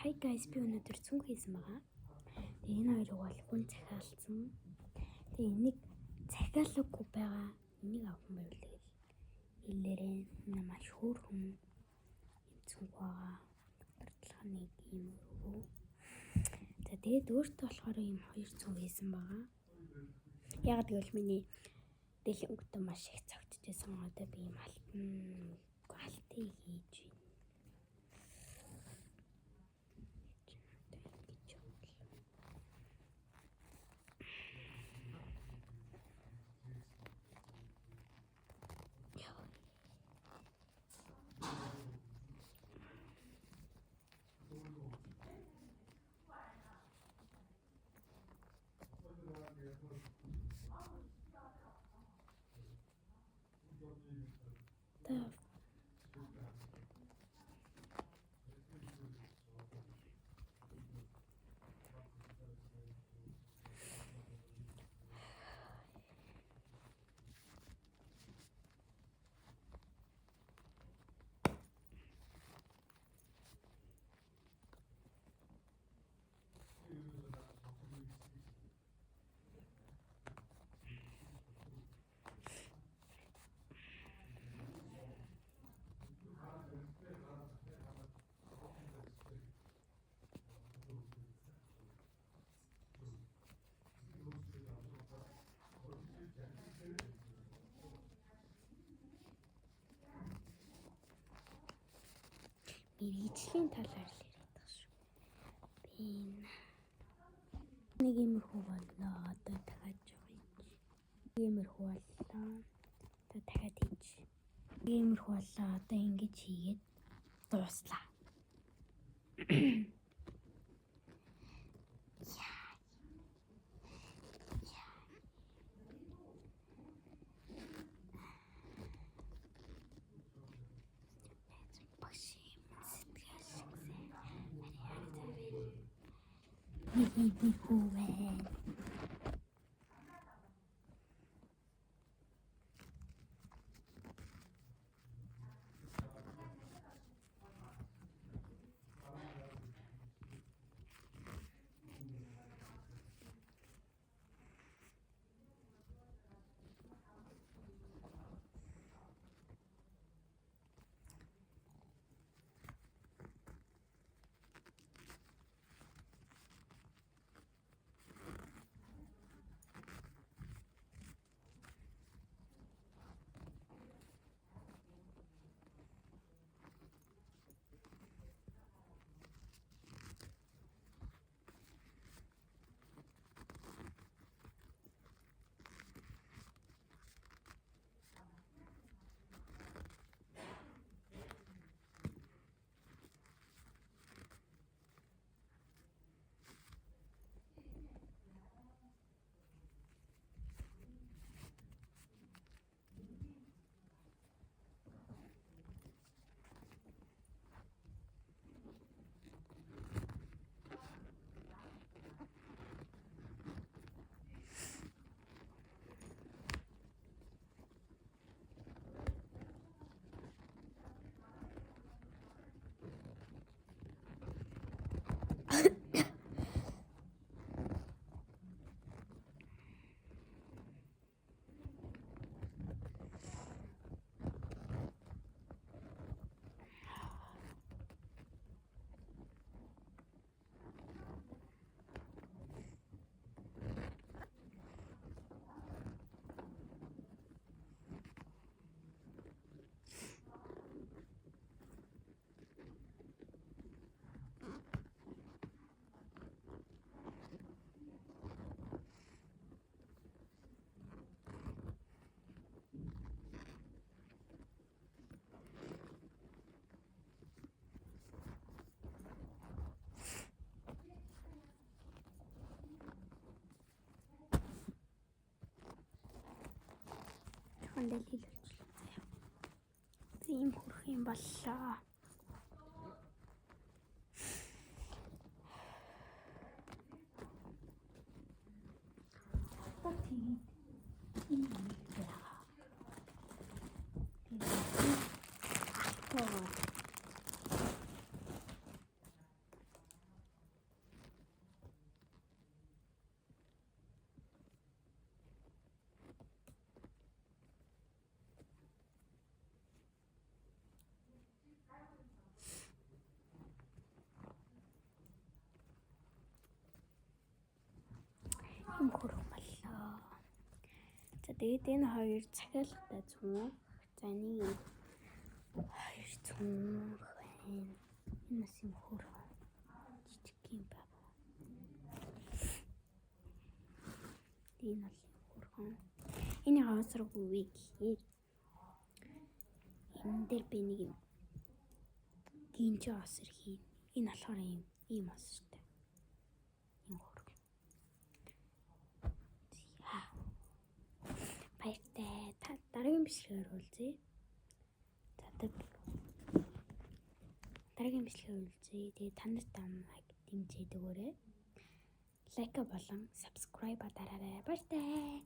Hi guys, би өнөөдөр цүнх хийсэн байгаа. Тэгээ энэ хоёрыг бол хүн захиалсан. Тэгээ энийг захиалаагүй байгаа. Энийг авах юм байвал тэгэл хэлээрээ маш хөөрхөн юм цүнх байгаа. Дотортлох нэг юм өргөө. За тэгээд өөртөө болохоор ийм хоёр цүнх хийсэн байгаа. Яг гэвэл миний дэлгэнгтээ маш их цогтжсэн. Одоо би ийм алтыг хийж байна. Мэргэжлийн талаар л яриад байгаа шүү. Би нэг иймэрхүү боллоо. Одоо дахиад жоо. Иймэрхүү боллоо. Одоо дахиад хийж. Иймэрхүү боллоо. Одоо ингэж хийгээд дууслаа. Иймэрхүү байна. Хандал хэлүүлчихлээ. Тийм хөрх юм боллоо. Одоо тэгээд ийм юм байгаа. Тэгээд юм хөрөх боллоо. За тэгээд энэ хоёр цахиалгатай цүнх. За нэг хоёр цүнх байна. Энэ бас юм хөрөх. Жижиг юм байна. Энэ бол хөрөх. Энэ хавсраг үгүй гэхээр энэ дээр би нэг юм гинж осэр хийн. Энэ болохоор ийм осэртэй. Ийм хөрөх. Баяртай. Та дараагийн бичлэгээр уулзъя. Дараагийн бичлэгээр уулзъя. Тэгээд та нарт намайг дэмжиж өгөөрэй. Лайк болон subscribe дараарай. Баяртай.